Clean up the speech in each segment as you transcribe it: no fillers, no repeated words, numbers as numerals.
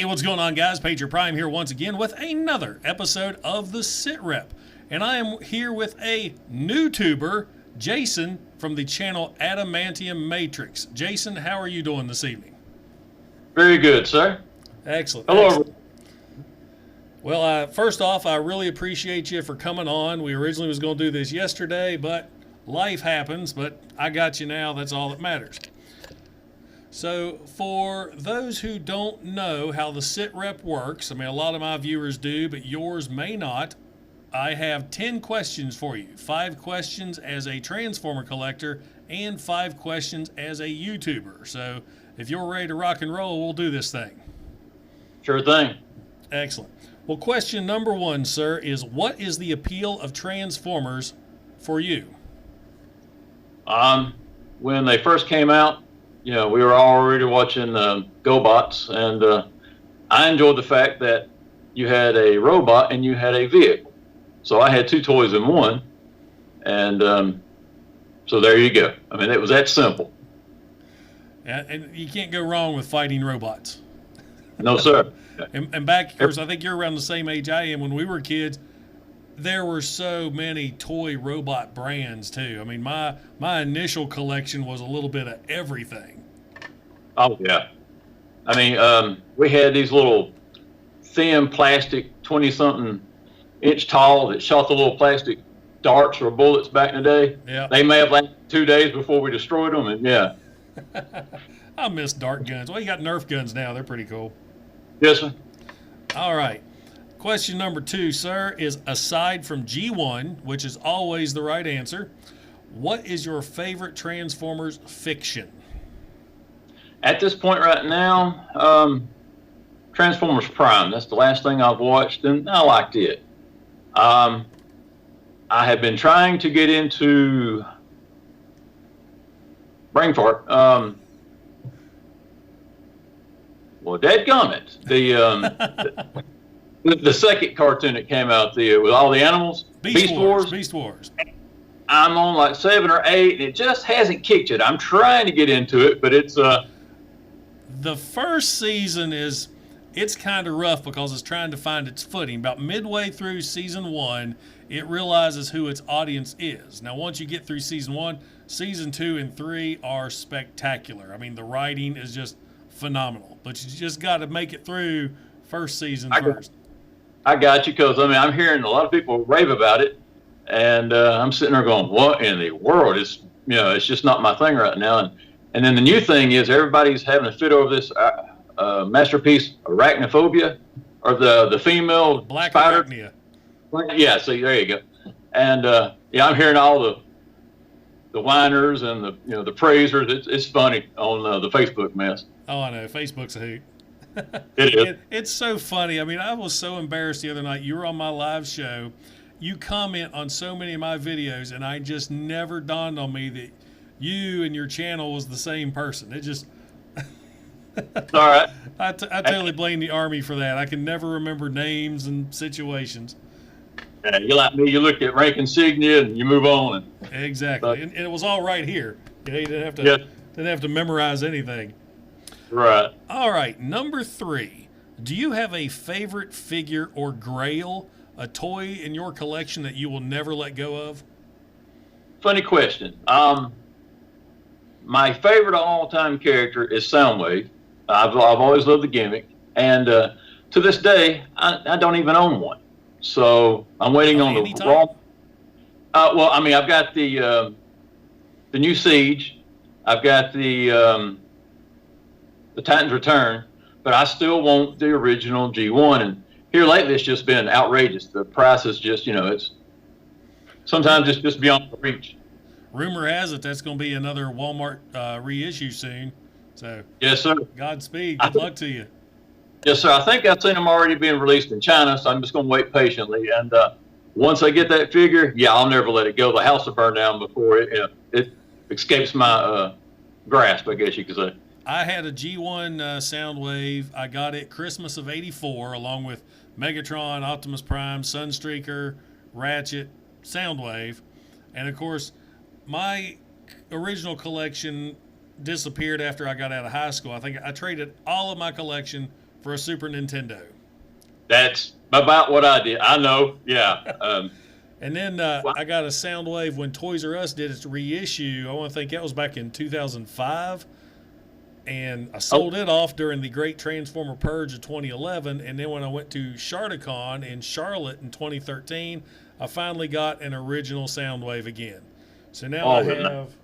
Hey, what's going on, guys? Patriot Prime here once again with another episode of the SITREP. And I am here with a new tuber, Jason, from the channel Adamantium Matrix. Jason, how are you doing this evening? Very good, sir. Excellent. Hello. Excellent. Well, first off, I really appreciate you for coming on. We originally was going to do this yesterday, but life happens. But I got you now. That's all that matters. So for those who don't know how the SITREP works, I mean, a lot of my viewers do, but yours may not. I have 10 questions for you. 5 questions as a Transformer collector and 5 questions as a YouTuber. So if you're ready to rock and roll, we'll do this thing. Sure thing. Excellent. Well, question number 1, sir, is what is the appeal of Transformers for you? When they first came out, you know, we were already watching GoBots, and I enjoyed the fact that you had a robot and you had a vehicle. So I had 2 toys in one, and so there you go. I mean, it was that simple. And you can't go wrong with fighting robots. No, sir. And back, of course, I think you're around the same age I am. When we were kids, there were so many toy robot brands too. I mean, my initial collection was a little bit of everything. Oh yeah. I mean, we had these little thin plastic 20-something inch tall that shot the little plastic darts or bullets back in the day. Yeah. They may have lasted 2 days before we destroyed them, and yeah. I miss dart guns. Well, you got Nerf guns now. They're pretty cool. Yes, sir. All right. Question number 2, sir, is aside from G1, which is always the right answer, what is your favorite Transformers fiction? At this point right now, Transformers Prime. That's the last thing I've watched, and I liked it. I have been trying to get into brain fart. Well, dadgummit. The second cartoon that came out with all the animals, Beast Wars. Beast Wars. I'm on like 7 or 8, and it just hasn't kicked it. I'm trying to get into it, but it's the first season it's kind of rough because it's trying to find its footing. About midway through season 1, it realizes who its audience is. Now, once you get through season 1, season 2 and 3 are spectacular. I mean, the writing is just phenomenal, but you just got to make it through first season first. I got you, because I mean, I'm hearing a lot of people rave about it, and I'm sitting there going, "What in the world?" It's just not my thing right now. And then the new thing is everybody's having a fit over this masterpiece, Arachnophobia, or the female Black spider. Arachnia. Yeah, see, there you go. And yeah, I'm hearing all the whiners and the praisers. It's funny on the Facebook mess. Oh, I know. Facebook's a hoot. It is. It's so funny. I mean, I was so embarrassed the other night. You were on my live show. You comment on so many of my videos, and I just never dawned on me that you and your channel was the same person. It just... All right. I totally blame the Army for that. I can never remember names and situations. Yeah, you're like me. You look at rank insignia and you move on. Exactly. And it was all right here. You didn't have to memorize anything. Right. All right, number 3. Do you have a favorite figure or Grail, a toy in your collection that you will never let go of? Funny question. My favorite all-time character is Soundwave. I've always loved the gimmick, and to this day, I don't even own one. So I'm waiting on the raw. Well, I mean, I've got the new Siege. I've got the Titan's Return, but I still want the original G1. And here lately, it's just been outrageous. The price is just, it's sometimes it's just beyond reach. Rumor has it that's going to be another Walmart reissue soon. So yes, sir. Godspeed. Good luck to you. Yes, sir. I think I've seen them already being released in China, so I'm just going to wait patiently. And once I get that figure, yeah, I'll never let it go. The house will burn down before it escapes my grasp, I guess you could say. I had a G1 Soundwave. I got it Christmas of '84, along with Megatron, Optimus Prime, Sunstreaker, Ratchet, Soundwave. And, of course, my original collection disappeared after I got out of high school. I think I traded all of my collection for a Super Nintendo. That's about what I did. I know, yeah. And then I got a Soundwave when Toys R Us did its reissue. I want to think that was back in 2005. And I sold it off during the Great Transformer Purge of 2011. And then when I went to Shoutouts in Charlotte in 2013, I finally got an original Soundwave again. So now I have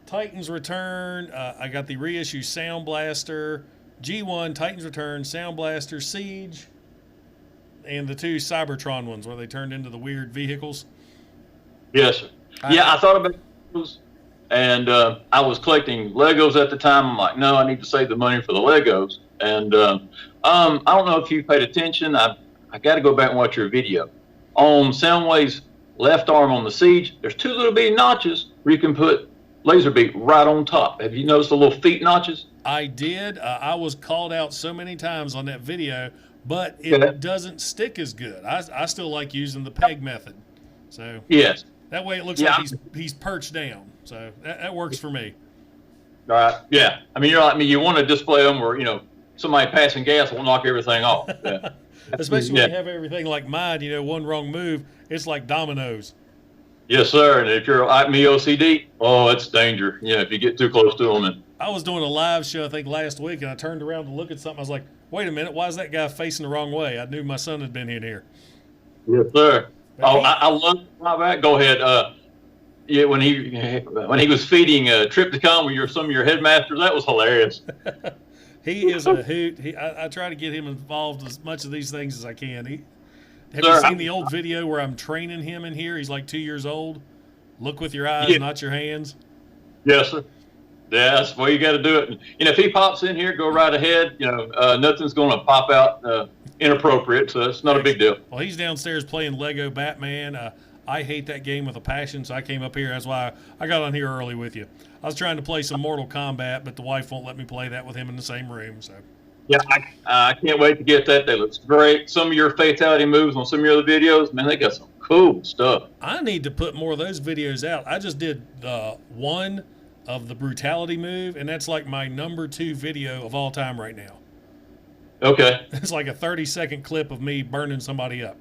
Titans Return. I got the reissue Sound Blaster, G1, Titans Return, Sound Blaster, Siege, and the 2 Cybertron ones where they turned into the weird vehicles. Yes, sir. I thought about those, and I was collecting Legos at the time. I'm like, no, I need to save the money for the Legos. And I don't know if you paid attention. I got to go back and watch your video. On Soundwave's left arm on the Siege, there's 2 little bitty notches where you can put laser beam right on top. Have you noticed the little feet notches? I did. I was called out so many times on that video, but it doesn't stick as good. I still like using the peg method. So yes, that way it looks like he's perched down. So that works for me. All right. Yeah. I mean, you're like me. You want to display them where, somebody passing gas will knock everything off. Yeah. Especially when you have everything like mine, one wrong move, it's like dominoes. Yes, sir. And if you're like me, OCD, it's danger. If you get too close to them. And I was doing a live show, I think, last week, and I turned around to look at something. I was like, wait a minute, why is that guy facing the wrong way? I knew my son had been in here. Yes, sir. I love that. Go ahead. When he was feeding Tripticon with some of your headmasters, that was hilarious. He is a hoot. I try to get him involved as much of these things as I can. Have you seen the old video where I'm training him in here? He's like 2 years old. Look with your eyes, not your hands. Yes, sir. Yeah, that's the way you got to do it. And, if he pops in here, go right ahead. Nothing's going to pop out inappropriate, so it's not a big deal. Well, he's downstairs playing Lego Batman. I hate that game with a passion, so I came up here. That's why I got on here early with you. I was trying to play some Mortal Kombat, but the wife won't let me play that with him in the same room. So. Yeah, I can't wait to get that. That looks great. Some of your fatality moves on some of your other videos, man, they got some cool stuff. I need to put more of those videos out. I just did one of the brutality move, and that's like my number 2 video of all time right now. Okay. It's like a 30-second clip of me burning somebody up.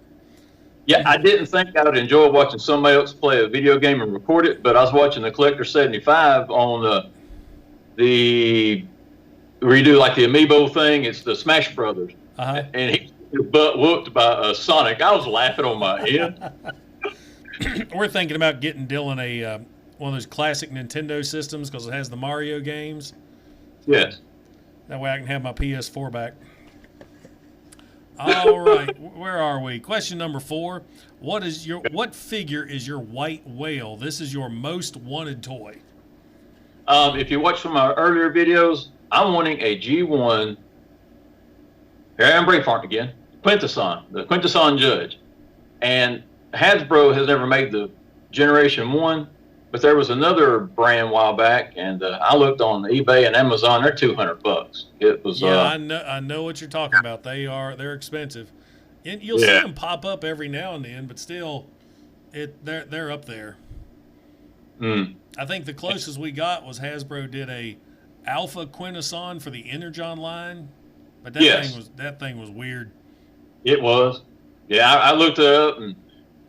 Yeah, I didn't think I would enjoy watching somebody else play a video game and record it, but I was watching the Collector 75 on the where you do like the amiibo thing. It's the Smash Brothers, and he got butt whooped by Sonic. I was laughing on my head. We're thinking about getting Dylan a one of those classic Nintendo systems because it has the Mario games. Yes. That way I can have my PS4 back. All right, where are we? Question number 4. What figure is your white whale? This is your most wanted toy. If you watch some of my earlier videos, I'm wanting a G1. Here I am, Braveheart again. The Quintesson Judge. And Hasbro has never made the Generation 1, but there was another brand a while back, and I looked on eBay and Amazon. They're $200. It was. Yeah, I know what you're talking about. They're expensive, and you'll see them pop up every now and then, but still, they're up there. I think the closest we got was Hasbro did a Alpha Quintesson for the Energon line, but that thing was weird. It was. Yeah, I looked it up and.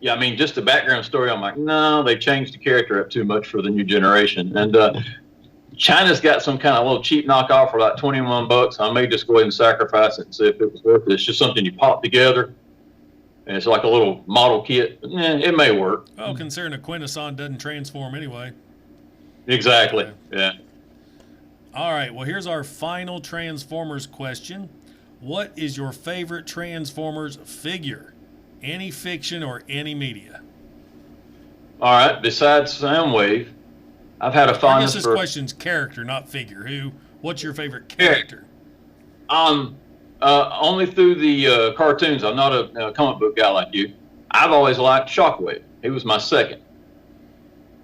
Yeah, I mean, just the background story, I'm like, no, they changed the character up too much for the new generation. And China's got some kind of little cheap knockoff for like $21. I may just go ahead and sacrifice it and see if it was worth it. It's just something you pop together, and it's like a little model kit. It may work. Well, considering a Quintesson doesn't transform anyway. Exactly, yeah. All right, well, here's our final Transformers question. What is your favorite Transformers figure? Any fiction or any media? All right. Besides Soundwave, I've had a fondness for... I guess this question's character, not figure. What's your favorite character? Only through the cartoons. I'm not a comic book guy like you. I've always liked Shockwave. He was my second.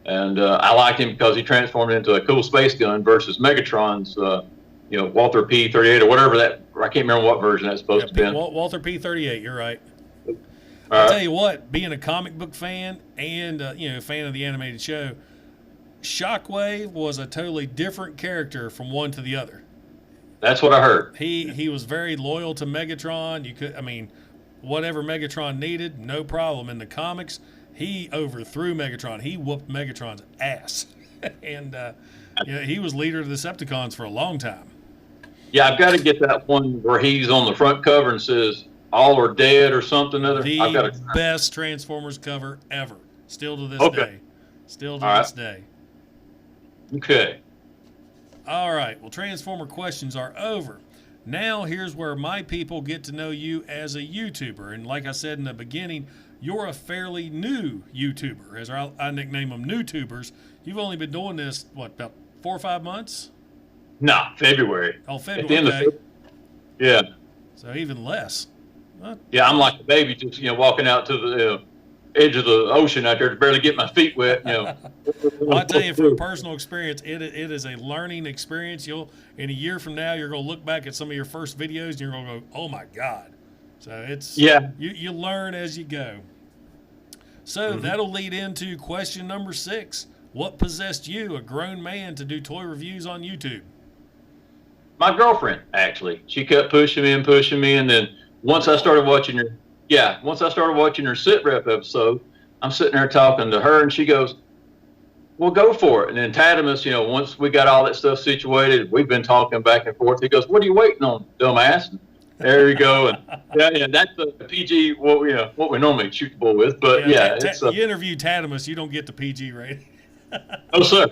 And I liked him because he transformed into a cool space gun versus Megatron's, Walther P-38 or whatever that... I can't remember what version that's supposed to be. Walther P-38, you're right. I'll tell you what, being a comic book fan and fan of the animated show, Shockwave was a totally different character from one to the other. That's what I heard. He was very loyal to Megatron. Whatever Megatron needed, no problem. In the comics, he overthrew Megatron. He whooped Megatron's ass, and he was leader of the Decepticons for a long time. Yeah, I've got to get that one where he's on the front cover and says "All are dead" or something. The best Transformers cover ever. Still to this day. Still to this day. Okay. All right. Well, Transformer questions are over. Now here's where my people get to know you as a YouTuber. And like I said in the beginning, you're a fairly new YouTuber. As I nickname them, newtubers. You've only been doing this, about 4 or 5 months? No, February. Oh, February. At the end of February. Yeah. So even less. Yeah, I'm like a baby, just walking out to the edge of the ocean out there to barely get my feet wet. Well, I tell you from personal experience, it is a learning experience. In a year from now, you're going to look back at some of your first videos and you're going to go, "Oh my God!" So it's you learn as you go. So that'll lead into question number 6. What possessed you, a grown man, to do toy reviews on YouTube? My girlfriend, actually. She kept pushing me, and then once I started watching her SITREP episode, I'm sitting there talking to her, and she goes, "Well, go for it." And then Tadamus, once we got all that stuff situated, we've been talking back and forth. He goes, "What are you waiting on, dumbass?" And there you go. And yeah, that's the PG what we normally shoot the bull with. But you interview Tadamus, you don't get the PG rating. No, sir.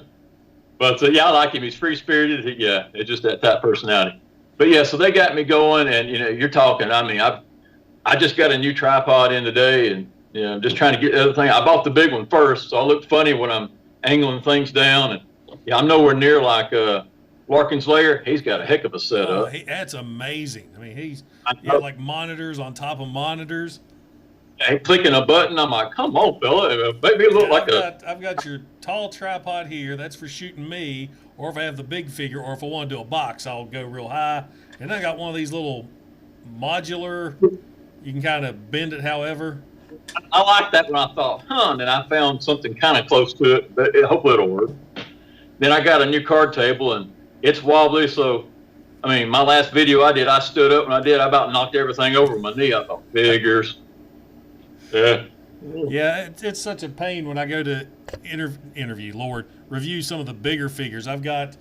But I like him. He's free spirited. It's just that type of personality. But so they got me going, and you're talking. I just got a new tripod in today, and I'm just trying to get everything. I bought the big one first, so I look funny when I'm angling things down. And I'm nowhere near like Larkin's Lair. He's got a heck of a setup. That's amazing. He's like monitors on top of monitors. Yeah, clicking a button. I'm like, come on, fella. Maybe it look like I've got your tall tripod here. That's for shooting me. Or if I have the big figure, or if I want to do a box, I'll go real high. And then I got one of these little modular. You can kind of bend it however. I like that when I thought, and I found something kind of close to it, but hopefully it'll work. Then I got a new card table, and it's wobbly, so, my last video I stood up, and I about knocked everything over my knee. I thought, figures. Yeah. Yeah, it's such a pain when I go to review some of the bigger figures. I've got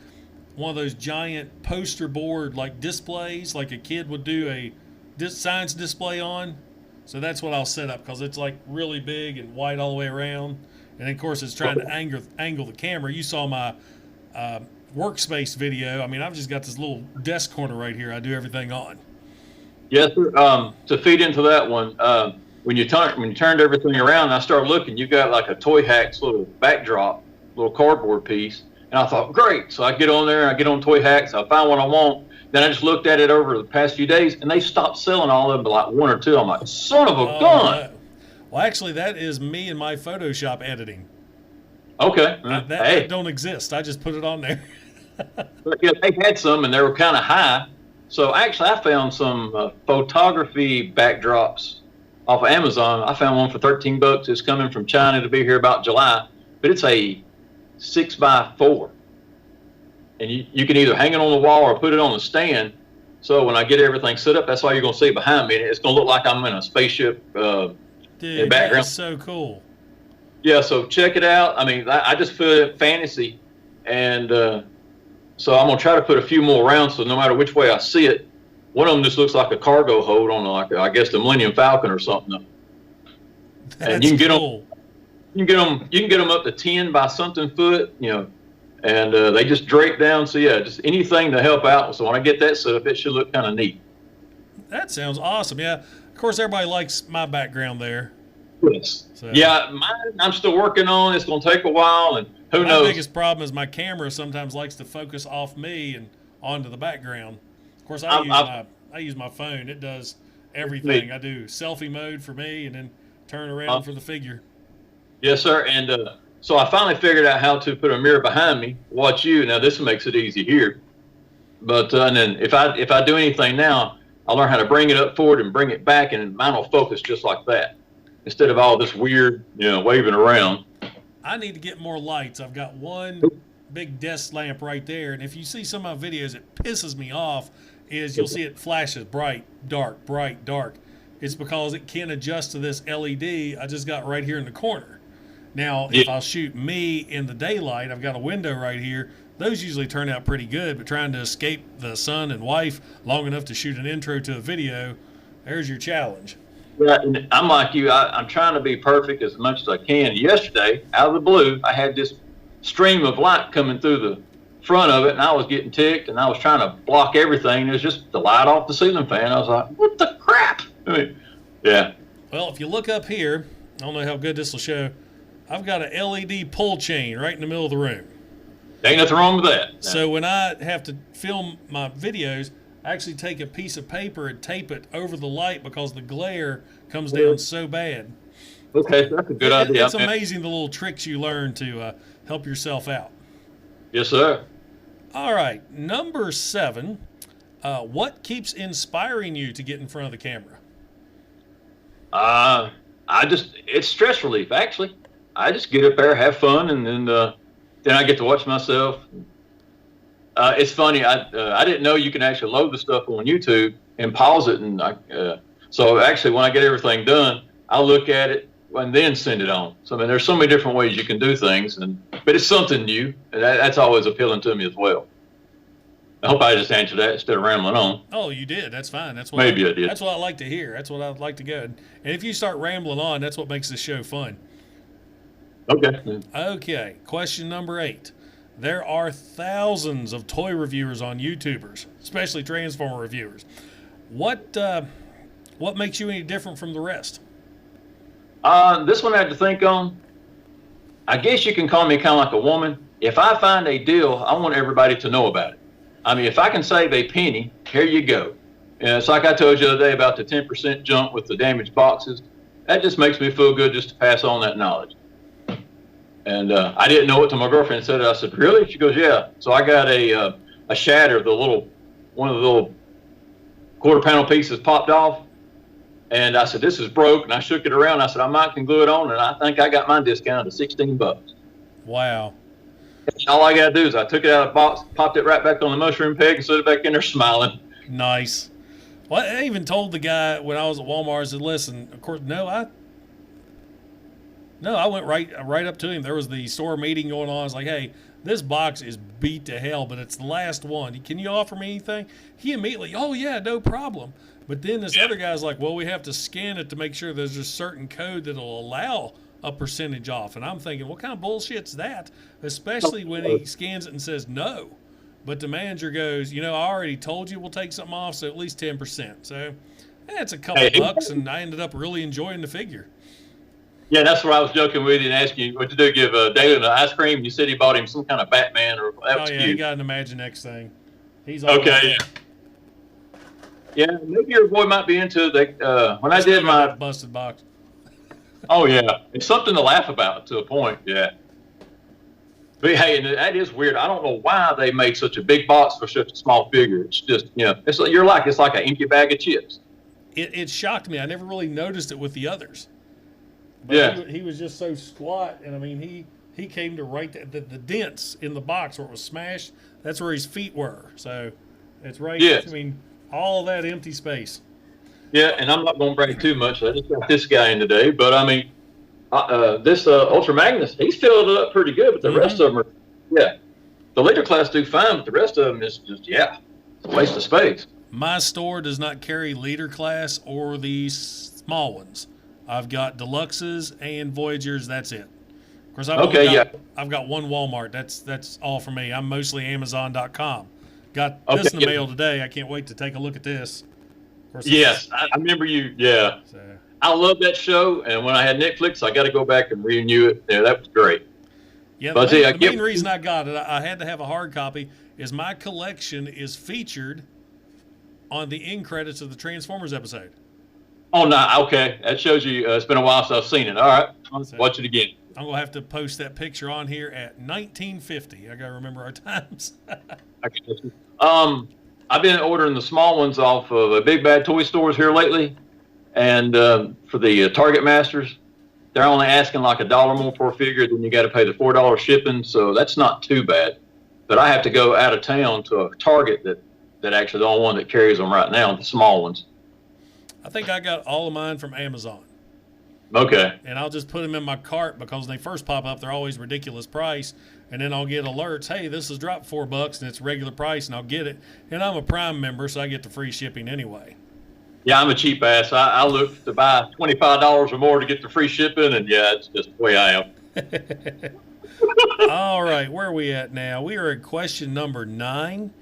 one of those giant poster board like displays, like a kid would do a science display on. So that's what I'll set up, because it's like really big and wide all the way around. And of course it's trying to angle the camera. You saw my workspace video. I've just got this little desk corner right here I do everything on. Yes, sir. To feed into that one, when you turned everything around, I started looking. You got like a Toy Hacks little backdrop, little cardboard piece, and I thought, great. So I get on there, I get on Toy Hacks, I find what I want. Then I just looked at it over the past few days, and they stopped selling all of them, but like 1 or 2. I'm like, son of a gun. Well, actually, that is me and my Photoshop editing. Okay. That don't exist. I just put it on there. But, they had some, and they were kind of high. So actually, I found some photography backdrops off of Amazon. I found one for $13. It's coming from China to be here about July, but it's a 6x4, and you can either hang it on the wall or put it on the stand. So when I get everything set up, that's all you're gonna see behind me. It's gonna look like I'm in a spaceship. Dude, in the background. That's so cool. Yeah, so check it out. I just feel it fantasy, and so I'm gonna try to put a few more around. So no matter which way I see it. One of them just looks like a cargo hold on, I guess, the Millennium Falcon or something. And you can cool. You can get them up to 10 by something foot, and they just drape down. So just anything to help out. So when I get that set up, it should look kind of neat. That sounds awesome. Yeah, of course everybody likes my background there. Yes. So, mine I'm still working on. It's going to take a while, and who knows. My biggest problem is my camera sometimes likes to focus off me and onto the background. Of course, I use my phone. It does everything. I do selfie mode for me, and then turn around for the figure. Yes, sir. And so I finally figured out how to put a mirror behind me, watch you. Now this makes it easy here. But and then if I do anything now, I'll learn how to bring it up forward and bring it back, and mine will focus just like that, instead of all this weird, waving around. I need to get more lights. I've got one big desk lamp right there. And if you see some of my videos, it pisses me off is you'll see it flashes bright, dark, bright, dark. It's because it can adjust to this LED I just got right here in the corner. Now, if I'll shoot me in the daylight, I've got a window right here. Those usually turn out pretty good, but trying to escape the son and wife long enough to shoot an intro to a video, there's your challenge. Yeah, and I'm like you. I'm trying to be perfect as much as I can. Yesterday, out of the blue, I had this stream of light coming through the front of it, and I was getting ticked, and I was trying to block everything. It was just the light off the ceiling fan. I was like, what the crap? I mean, yeah. Well, if you look up here, I don't know how good this will show. I've got a LED pull chain right in the middle of the room. Ain't nothing wrong with that. So when I have to film my videos, I actually take a piece of paper and tape it over the light because the glare comes down so bad. Okay, that's a good idea. It's amazing the little tricks you learn to help yourself out. Yes, sir. All right, number 7. What keeps inspiring you to get in front of the camera? It's stress relief, actually. I just get up there, have fun, and then I get to watch myself. It's funny. I didn't know you can actually load the stuff on YouTube and pause it, and so actually when I get everything done, I look at it and then send it on. So I mean, there's so many different ways you can do things, but it's something new, and that's always appealing to me as well. I hope I just answered that instead of rambling on. Oh, you did. That's fine. That's what I did. That's what I like to hear. That's what I'd like to go. And if you start rambling on, that's what makes this show fun. Okay. Okay. Question number 8. There are thousands of toy reviewers on YouTubers, especially Transformer reviewers. What makes you any different from the rest? This one I had to think on. I guess you can call me kind of like a woman. If I find a deal, I want everybody to know about it. I mean, if I can save a penny, here you go. And it's like I told you the other day about the 10% jump with the damaged boxes. That just makes me feel good just to pass on that knowledge. And I didn't know it till my girlfriend said it. I said, really? She goes, yeah. So I got a shatter, one of the little quarter panel pieces popped off. And I said, this is broke. And I shook it around. I said, I might can glue it on. And I think I got mine discounted to $16. Wow. And all I got to do is I took it out of the box, popped it right back on the mushroom peg, and set it back in there smiling. Nice. Well, I even told the guy when I was at Walmart, I said, listen, of course, I went right up to him. There was the store meeting going on. I was like, hey, this box is beat to hell, but it's the last one. Can you offer me anything? He immediately, oh, yeah, no problem. But then this other guy's like, well, we have to scan it to make sure there's a certain code that'll allow a percentage off. And I'm thinking, what kind of bullshit's that? Especially when he scans it and says no. But the manager goes, I already told you we'll take something off, so at least 10%. So it's a couple bucks, and I ended up really enjoying the figure. Yeah, that's where I was joking with you and asking you what to do. Give Dalen an ice cream. And you said he bought him some kind of Batman or that was cute. He got an Imaginext thing. He's all okay. Yeah, maybe your boy might be into the. When I did my busted box. Oh yeah, it's something to laugh about to a point. Yeah. But hey, and that is weird. I don't know why they make such a big box for such a small figure. It's just it's like an empty bag of chips. It shocked me. I never really noticed it with the others. But yeah. He was just so squat, and I mean he came to right the dents in the box where it was smashed. That's where his feet were. So it's right. Yes. I mean, all that empty space. Yeah, and I'm not going to brag too much. I just got this guy in today, but I mean, this Ultra Magnus, he's filled it up pretty good, but the rest of them are, the later class do fine, but the rest of them is just, it's a waste of space. My store does not carry leader class or the small ones. I've got deluxes and Voyagers. That's it. Of course, I've got one Walmart. That's all for me. I'm mostly Amazon.com. Got this in the mail today. I can't wait to take a look at this. Yes, I remember you. Yeah, so. I love that show. And when I had Netflix, I got to go back and renew it. Yeah, that was great. Yeah, the main reason I got it, I had to have a hard copy, is my collection is featured on the end credits of the Transformers episode. Oh, no. Okay. That shows you it's been a while since I've seen it. All right. Watch it again. I'm going to have to post that picture on here at 1950. I got to remember our times. I've been ordering the small ones off of Big Bad Toy Stores here lately. And for the Target Masters, they're only asking like $1 more per figure. Then you got to pay the $4 shipping. So that's not too bad. but I have to go out of town to a Target that actually the only one that carries them right now, the small ones. I think I got all of mine from Amazon. Okay. And I'll just put them in my cart because when they first pop up, they're always ridiculous price. And then I'll get alerts, hey, this has dropped $4 and it's regular price, and I'll get it. And I'm a Prime member, so I get the free shipping anyway. Yeah, I'm a cheap ass. I look to buy $25 or more to get the free shipping, and yeah, it's just the way I am. All right, where are we at now? We are at question number 9.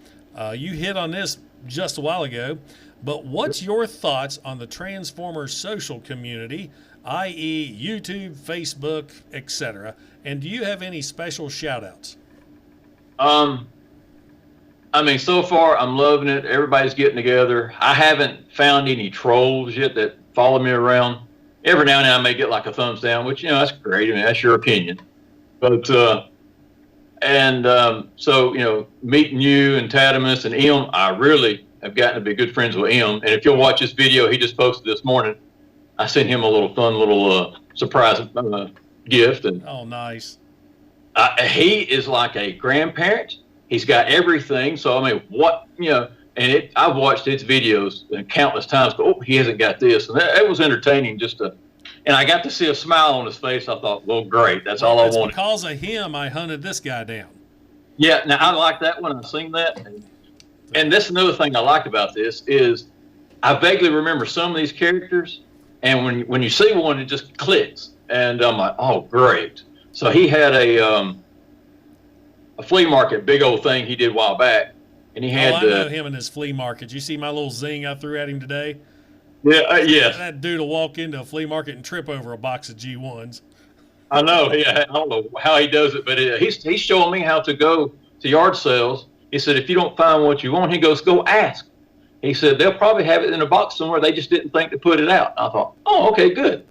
You hit on this just a while ago, but what's your thoughts on the Transformers social community, i.e. YouTube, Facebook, etc.? And do you have any special shout-outs? I mean, so far I'm loving it. Everybody's getting together. I haven't found any trolls yet that follow me around. Every now and then I may get like a thumbs down, which, that's great. I mean, that's your opinion. But, so, meeting you and Tadamus and Em, I really have gotten to be good friends with Em. And if you'll watch this video he just posted this morning, I sent him a little fun surprise gift. And oh, nice. He is like a grandparent. He's got everything. So, I mean, I've watched his videos countless times, but he hasn't got this. And it was entertaining and I got to see a smile on his face. I thought, well, great. That's all I wanted. Because of him, I hunted this guy down. Yeah. Now, I like that one. I've seen that. And that's another thing I like about this is I vaguely remember some of these characters. And when you see one, it just clicks. And I'm like, oh, great. So he had a flea market, big old thing he did a while back, and he had. I know him and his flea market. You see my little zing I threw at him today? Yeah, yes. That dude will walk into a flea market and trip over a box of G1s. I know. Yeah, I don't know how he does it, but he's showing me how to go to yard sales. He said, if you don't find what you want, he goes, go ask. He said they'll probably have it in a box somewhere. They just didn't think to put it out. I thought, oh, okay, good.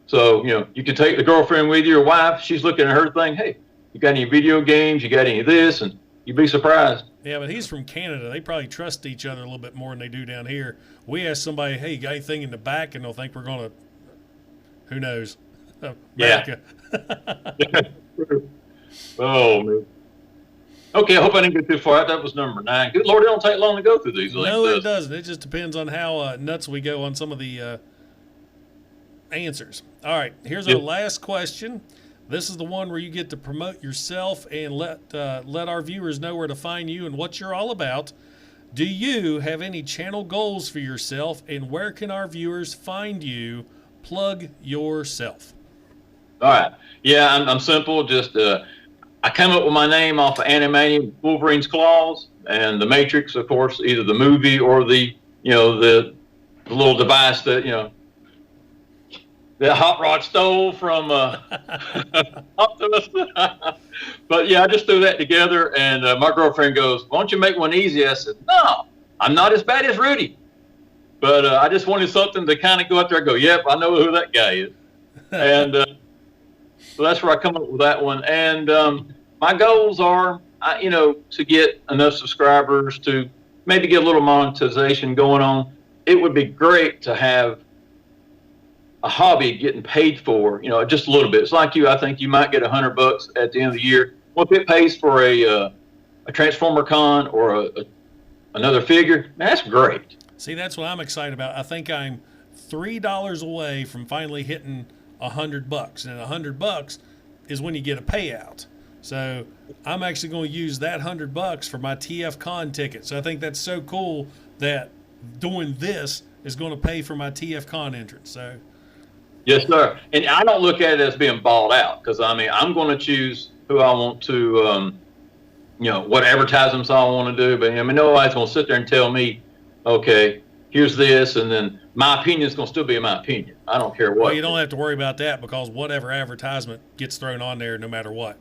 So you can take the girlfriend with you, your wife. She's looking at her thing. Hey, you got any video games? You got any of this? And you'd be surprised. Yeah, but he's from Canada. They probably trust each other a little bit more than they do down here. We ask somebody, hey, you got anything in the back? And they'll think we're going to, who knows, America. Yeah. Oh, man. Okay, I hope I didn't get too far. That was number 9. Good Lord, it don't take long to go through these. No, it doesn't. It just depends on how nuts we go on some of the answers. All right, here's our last question. This is the one where you get to promote yourself and let our viewers know where to find you and what you're all about. Do you have any channel goals for yourself, and where can our viewers find you? Plug yourself. All right. Yeah, I'm simple. Just I come up with my name off of Adamantium Wolverine's claws, and the Matrix, of course, either the movie or the the little device that that Hot Rod stole from Optimus. But yeah, I just threw that together, and my girlfriend goes, "Why don't you make one easy?" I said, "No, I'm not as bad as Rudy." But I just wanted something to kind of go out there and go, "Yep, I know who that guy is." And so that's where I come up with that one. And my goals are, to get enough subscribers to maybe get a little monetization going on. It would be great to have a hobby getting paid for, just a little bit. It's like you. I think you might get $100 at the end of the year. Well, if it pays for a Transformer con or another figure, that's great. See, that's what I'm excited about. I think I'm $3 away from finally hitting $100, and $100 is when you get a payout. So I'm actually going to use that $100 for my TF Con ticket. So I think that's so cool that doing this is going to pay for my TF Con entrance. So. Yes, sir. And I don't look at it as being balled out, because I'm going to choose who I want to, what advertisements I want to do. But nobody's going to sit there and tell me, okay, here's this, and then my opinion is going to still be my opinion. I don't care what. Well, you don't have to worry about that, because whatever advertisement gets thrown on there, no matter what.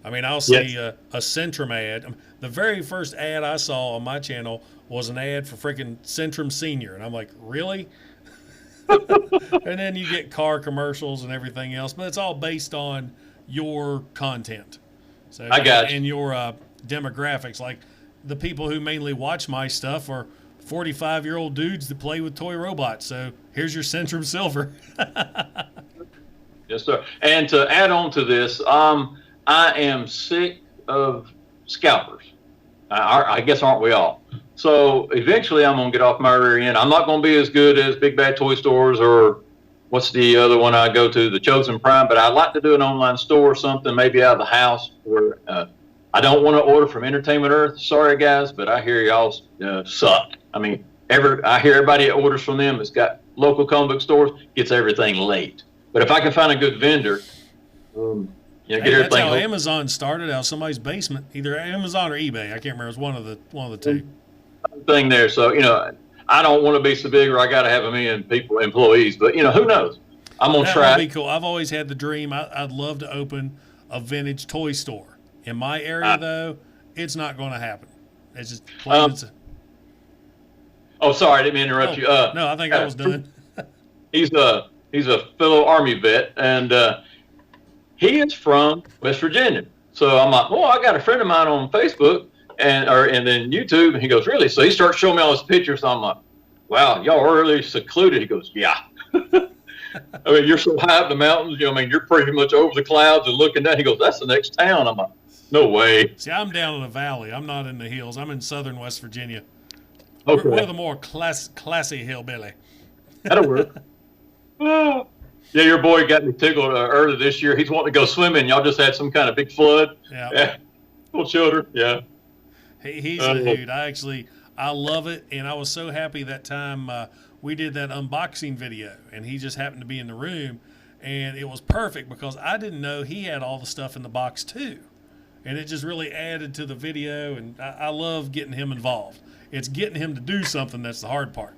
I'll see a Centrum ad. The very first ad I saw on my channel was an ad for freaking Centrum Senior, and I'm like, really? And then you get car commercials and everything else, but it's all based on your content. So I got you. And your demographics. Like the people who mainly watch my stuff are 45-year-old dudes that play with toy robots. So here's your Centrum Silver. Yes, sir. And to add on to this, I am sick of scalpers. I guess aren't we all? So eventually I'm going to get off my rear end. I'm not going to be as good as Big Bad Toy Stores or what's the other one I go to, the Chosen Prime, but I'd like to do an online store or something, maybe out of the house where I don't want to order from Entertainment Earth. Sorry, guys, but I hear y'all suck. I mean, I hear everybody that orders from them that's got local comic book stores gets everything late. But if I can find a good vendor, get everything. That's how Amazon started out of somebody's basement, either Amazon or eBay. I can't remember. It was one of the two. Thing there. So, I don't want to be so big or I got to have a million employees, but who knows? I'm going to try. That would be cool. I've always had the dream. I'd love to open a vintage toy store. In my area, though, it's not going to happen. It's just plain. Oh, sorry, I didn't mean to interrupt you. No, I think I was done. He's a fellow Army vet, and he is from West Virginia. So I'm like, I got a friend of mine on Facebook and then YouTube, and he goes, really? So he starts showing me all his pictures. So I'm like, wow, y'all are really secluded. He goes, yeah. I mean, you're so high up the mountains. You're pretty much over the clouds and looking down. He goes, that's the next town. I'm like, no way. See, I'm down in the valley. I'm not in the hills. I'm in southern West Virginia. Okay. We're the more classy hillbilly. That'll work. Yeah, your boy got me tickled earlier this year. He's wanting to go swimming. Y'all just had some kind of big flood. Yeah. Little children. Yeah. He's a dude. I love it. And I was so happy that time we did that unboxing video, and he just happened to be in the room. And it was perfect because I didn't know he had all the stuff in the box too. And it just really added to the video. And I love getting him involved. It's getting him to do something that's the hard part.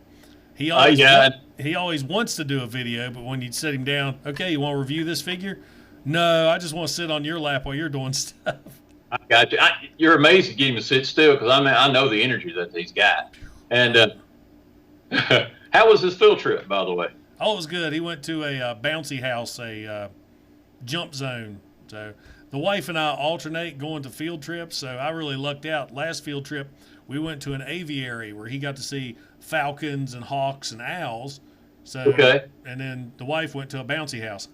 He always wants to do a video, but when you sit him down, okay, you want to review this figure? No, I just want to sit on your lap while you're doing stuff. I got you. You're amazed to get him to sit still because I know the energy that he's got. And how was his field trip, by the way? Oh, it was good. He went to a bouncy house, a jump zone. So the wife and I alternate going to field trips, so I really lucked out. Last field trip, we went to an aviary where he got to see falcons and hawks and owls. So, okay. And then the wife went to a bouncy house.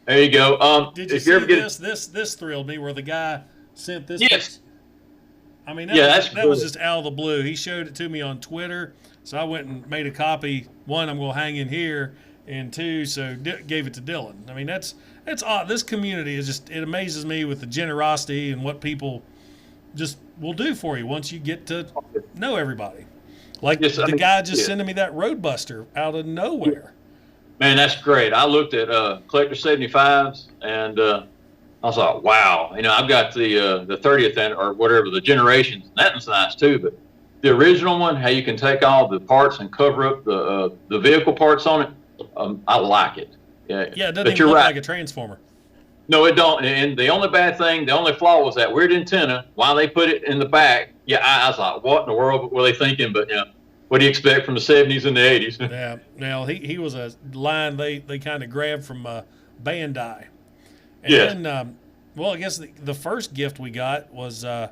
There you go. Did you see this? This thrilled me where the guy sent this. Yes. I mean, that was just out of the blue. He showed it to me on Twitter, so I went and made a copy. One, I'm going to hang in here, and two, so gave it to Dylan. I mean, that's odd. This community is it amazes me with the generosity and what people just will do for you once you get to know everybody. Like the guy just sending me that Roadbuster out of nowhere. Man, that's great. I looked at Collector 75s, and I was like, wow. I've got the 30th or whatever, the Generations. That one's nice, too. But the original one, how you can take all the parts and cover up the vehicle parts on it, I like it. Yeah, it doesn't even look like a Transformer. No, it don't. And the only bad thing, the only flaw was that weird antenna. Why they put it in the back, I was like, what in the world were they thinking? But, what do you expect from the 70s and the 80s? Yeah. Now, he was a line they kind of grabbed from Bandai. And then, I guess the first gift we got was the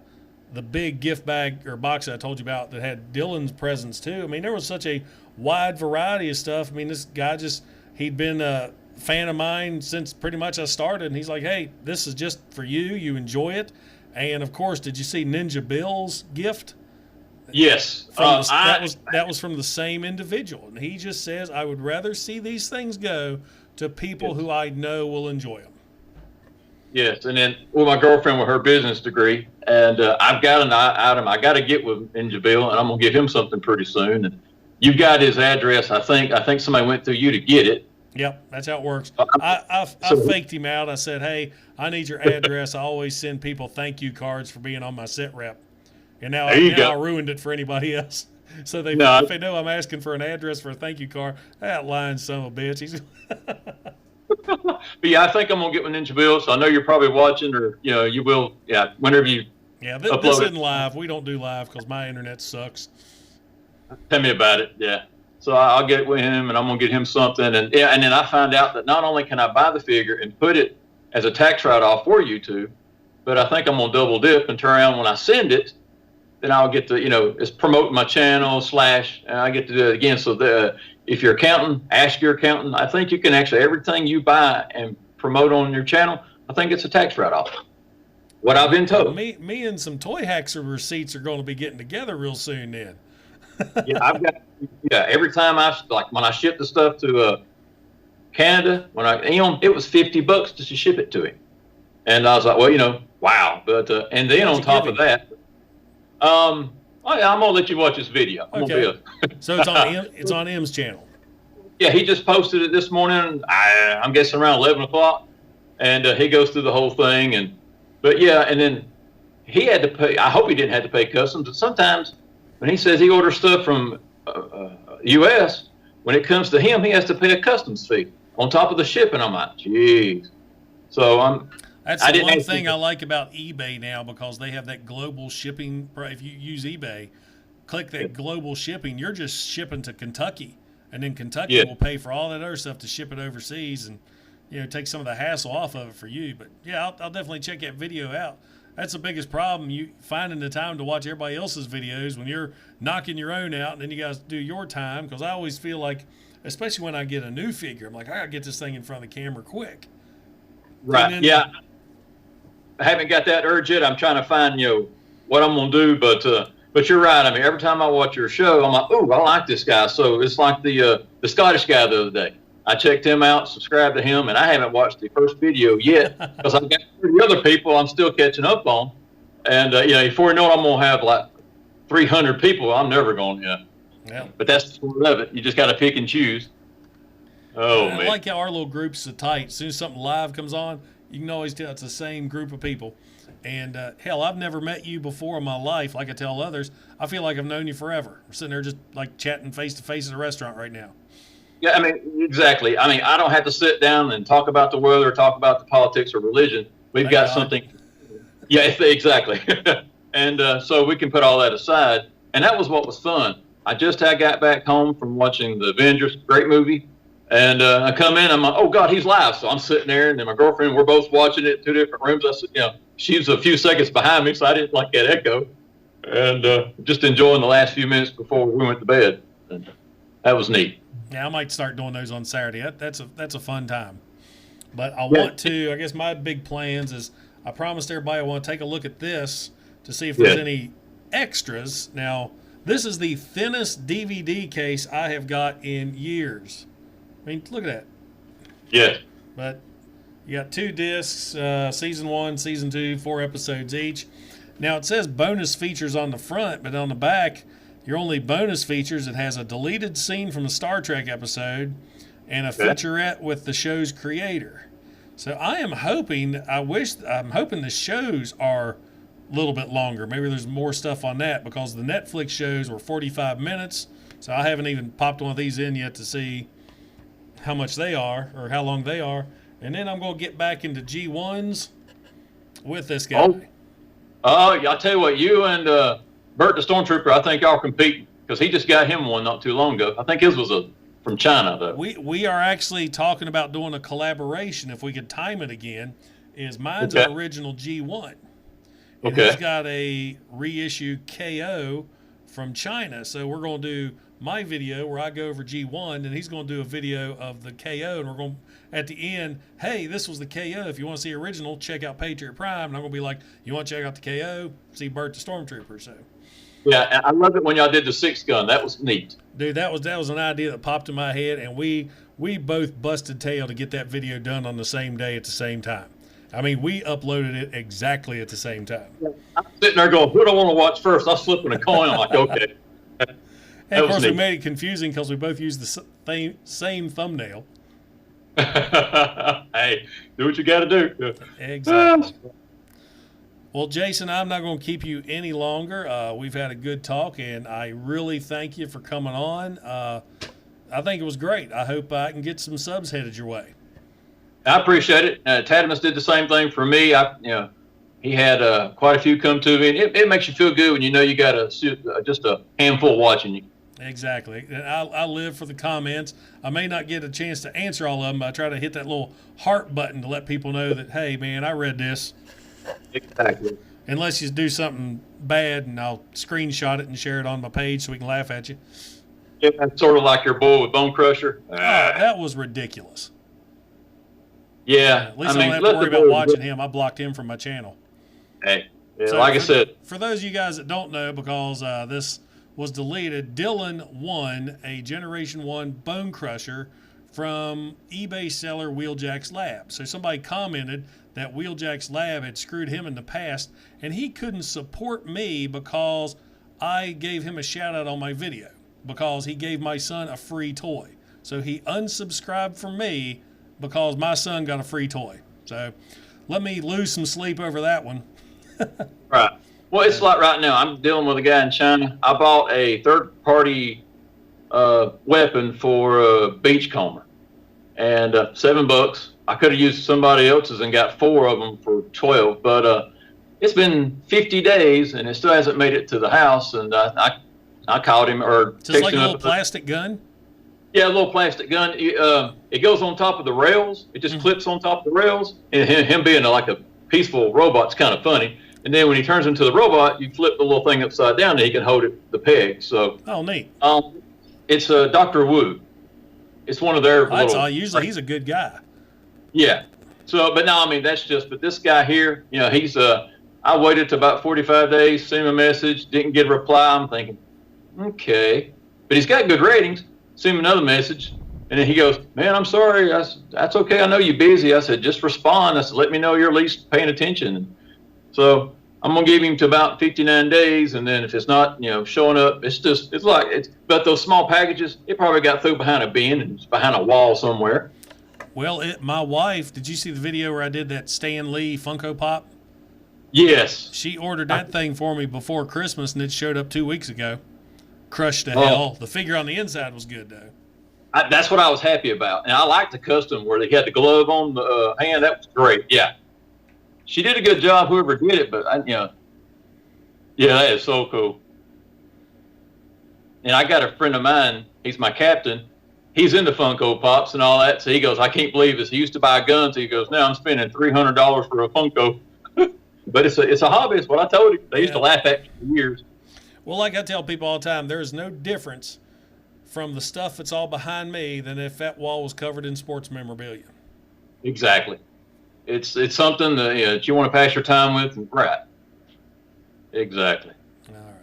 big gift bag or box that I told you about that had Dylan's presents, too. I mean, there was such a wide variety of stuff. I mean, this guy he'd been a fan of mine since pretty much I started. And he's like, hey, this is just for you. You enjoy it. And, of course, did you see Ninja Bill's gift? Yes. That was from the same individual. And he just says, I would rather see these things go to people who I know will enjoy them. Yes. And then my girlfriend with her business degree, and I've got an item I got to get with Ninja Bill, and I'm going to give him something pretty soon. And you've got his address. I think somebody went through you to get it. Yep, that's how it works. I faked him out. I said, hey, I need your address. I always send people thank you cards for being on my SITREP. And now I ruined it for anybody else. So if they know I'm asking for an address for a thank you card, that lying son of a bitch. But yeah, I think I'm gonna get with Ninja Bill. So I know you're probably watching, or you will. Yeah, whenever you. Yeah, this isn't live. We don't do live because my internet sucks. Tell me about it. Yeah. So I'll get with him, and I'm gonna get him something, and then I find out that not only can I buy the figure and put it as a tax write-off for YouTube, but I think I'm gonna double dip and turn around when I send it. Then I'll get to, it's promoting my channel / I get to do it again. So if you're accountant, ask your accountant. I think you can actually, everything you buy and promote on your channel, I think it's a tax write-off. what I've been told. Me and some Toy Hacker receipts are going to be getting together real soon then. Yeah, I've got, yeah, every time when I ship the stuff to Canada, it was $50 just to ship it to him. And I was like, well, wow. But, and then on top of that, I'm going to let you watch this video. Okay. So it's on M's channel. Yeah, he just posted it this morning. I'm guessing around 11 o'clock. And he goes through the whole thing. But yeah, and then he had to pay. I hope he didn't have to pay customs. But sometimes when he says he orders stuff from U.S., when it comes to him, he has to pay a customs fee on top of the shipping. I'm like, jeez. So that's the one thing I like about eBay now, because they have that global shipping. If you use eBay, click that global shipping. You're just shipping to Kentucky, and then Kentucky will pay for all that other stuff to ship it overseas, and take some of the hassle off of it for you. But yeah, I'll definitely check that video out. That's the biggest problem, you finding the time to watch everybody else's videos when you're knocking your own out, and then you guys do your time. Because I always feel like, especially when I get a new figure, I'm like, I gotta get this thing in front of the camera quick. Right. Yeah. I haven't got that urge yet. I'm trying to find what I'm gonna do, but you're right. I mean, every time I watch your show, I'm like, oh, I like this guy. So it's like the Scottish guy the other day. I checked him out, subscribed to him, and I haven't watched the first video yet because I've got 30 other people I'm still catching up on. And, before you know it, I'm going to have like 300 people. I'm never going to. Yeah. But that's the part of it. You just got to pick and choose. Oh, man. I like how our little groups are tight. As soon as something live comes on, you can always tell it's the same group of people. And, hell, I've never met you before in my life. Like I tell others, I feel like I've known you forever. We're sitting there just like chatting face-to-face at a restaurant right now. Yeah, I mean, exactly. I mean, I don't have to sit down and talk about the weather or talk about the politics or religion. We've got something. Yeah, exactly. And so we can put all that aside. And that was what was fun. I got back home from watching The Avengers, great movie. And I come in, I'm like, oh, God, he's live. So I'm sitting there, and then my girlfriend, we're both watching it in two different rooms. I said, she was a few seconds behind me, so I didn't like that echo. And just enjoying the last few minutes before we went to bed. And that was neat. Yeah, I might start doing those on Saturday. That's a fun time. But I want to, I guess my big plans is I promised everybody I want to take a look at this to see if there's any extras. Now, this is the thinnest DVD case I have got in years. I mean, look at that. Yeah. But you got 2 discs, season 1, season 2, 4 episodes each. Now, it says bonus features on the front, but on the back, your only bonus features, it has a deleted scene from a Star Trek episode and a featurette with the show's creator. So I'm hoping the shows are a little bit longer. Maybe there's more stuff on that, because the Netflix shows were 45 minutes. So I haven't even popped one of these in yet to see how much they are or how long they are. And then I'm going to get back into G1s with this guy. I'll tell you what, you and Bert the Stormtrooper, I think y'all competing, because he just got him one not too long ago. I think his was from China, though. We are actually talking about doing a collaboration, if we could time it again. Mine's an original G1. And he's got a reissue KO from China. So we're going to do my video where I go over G1, and he's going to do a video of the KO, and we're going to, at the end, hey, this was the KO. If you want to see original, check out Patriot Prime. And I'm going to be like, you want to check out the KO? See Bert the Stormtrooper. So. Yeah, I love it when y'all did the 6-gun. That was neat. Dude, that was an idea that popped in my head, and we both busted tail to get that video done on the same day at the same time. I mean, we uploaded it exactly at the same time. I'm sitting there going, who do I want to watch first? I'm flipping a coin. I'm like, okay. And of course, we made it confusing because we both used the same thumbnail. Hey, do what you got to do. Exactly. Well, Jason, I'm not going to keep you any longer. We've had a good talk, and I really thank you for coming on. I think it was great. I hope I can get some subs headed your way. I appreciate it. Tadimus did the same thing for me. He had quite a few come to me, and it makes you feel good when you know you got just a handful watching you. Exactly. And I live for the comments. I may not get a chance to answer all of them, but I try to hit that little heart button to let people know that, hey, man, I read this. Exactly. Unless you do something bad, and I'll screenshot it and share it on my page so we can laugh at you. Yeah, that's sort of like your boy with Bone Crusher. Oh, that was ridiculous. Yeah. At least I don't have to worry about watching him. I blocked him from my channel. Hey, yeah, So like I said, for those of you guys that don't know, because this was deleted, Dylan won a Generation 1 Bone Crusher from eBay seller Wheeljack's Lab. So somebody commented that Wheeljack's Lab had screwed him in the past, and he couldn't support me because I gave him a shout out on my video because he gave my son a free toy. So he unsubscribed from me because my son got a free toy. So let me lose some sleep over that one. right. Well, it's like right now, I'm dealing with a guy in China. I bought a third-party weapon for a beachcomber, and $7. I could have used somebody else's and got 4 of them for 12, but it's been 50 days and it still hasn't made it to the house. And I called him or just texted like him a little plastic gun. Yeah, a little plastic gun. It goes on top of the rails. It just clips on top of the rails. And him being like a peaceful robot's kind of funny. And then when he turns into the robot, you flip the little thing upside down and he can hold it the peg. So oh, neat. It's Dr. Wu. It's one of their little. Usually he's a good guy. Yeah. So, but no, I mean but this guy here, he's I waited to about 45 days, sent him a message, didn't get a reply. I'm thinking, okay, but he's got good ratings. Sent him another message, and then he goes, "Man, I'm sorry. That's okay. I know you're busy." I said, "Just respond." I said, "Let me know you're at least paying attention." So I'm gonna give him to about 59 days, and then if it's not, showing up, but those small packages, it probably got through behind a bin and it's behind a wall somewhere. Well, my wife, did you see the video where I did that Stanley Funkopop? Yes. She ordered that thing for me before Christmas, and it showed up 2 weeks ago. Crushed to hell. The figure on the inside was good, though. That's what I was happy about. And I liked the custom where they had the glove on the hand. That was great. Yeah. She did a good job, whoever did it, but, yeah, that is so cool. And I got a friend of mine, he's my captain. He's into Funko Pops and all that. So he goes, I can't believe this. He used to buy guns. He goes, now I'm spending $300 for a Funko. But it's a hobby. It's what I told him. They used to laugh at me for years. Well, like I tell people all the time, there's no difference from the stuff that's all behind me than if that wall was covered in sports memorabilia. Exactly. It's something that you want to pass your time with. Right. Exactly. All right.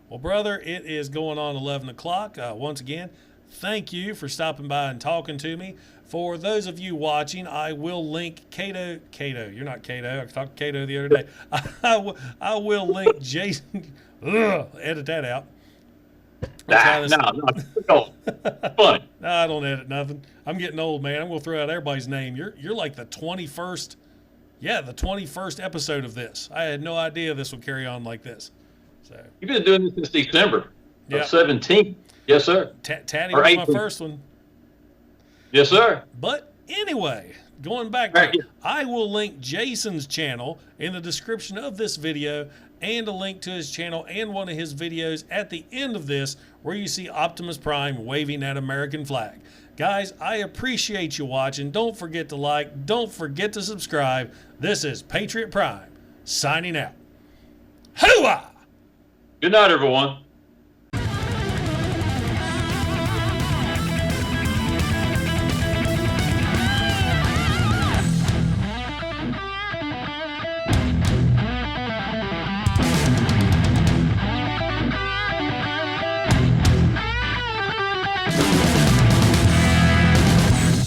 Well, brother, it is going on 11 o'clock. Once again, thank you for stopping by and talking to me. For those of you watching, I will link Cato. You're not Cato. I talked to Cato the other day. I will link Jason. Edit that out. No. Funny. No, I don't edit nothing. I'm getting old, man. I'm going to throw out everybody's name. You're like the 21st. Yeah, the 21st episode of this. I had no idea this would carry on like this. So you've been doing this since December of 17. Yes, sir. Tatty was my first one. Yes, sir. But anyway, going back to I will link Jason's channel in the description of this video and a link to his channel and one of his videos at the end of this where you see Optimus Prime waving that American flag. Guys, I appreciate you watching. Don't forget to like. Don't forget to subscribe. This is Patriot Prime signing out. Hooah! Good night, everyone.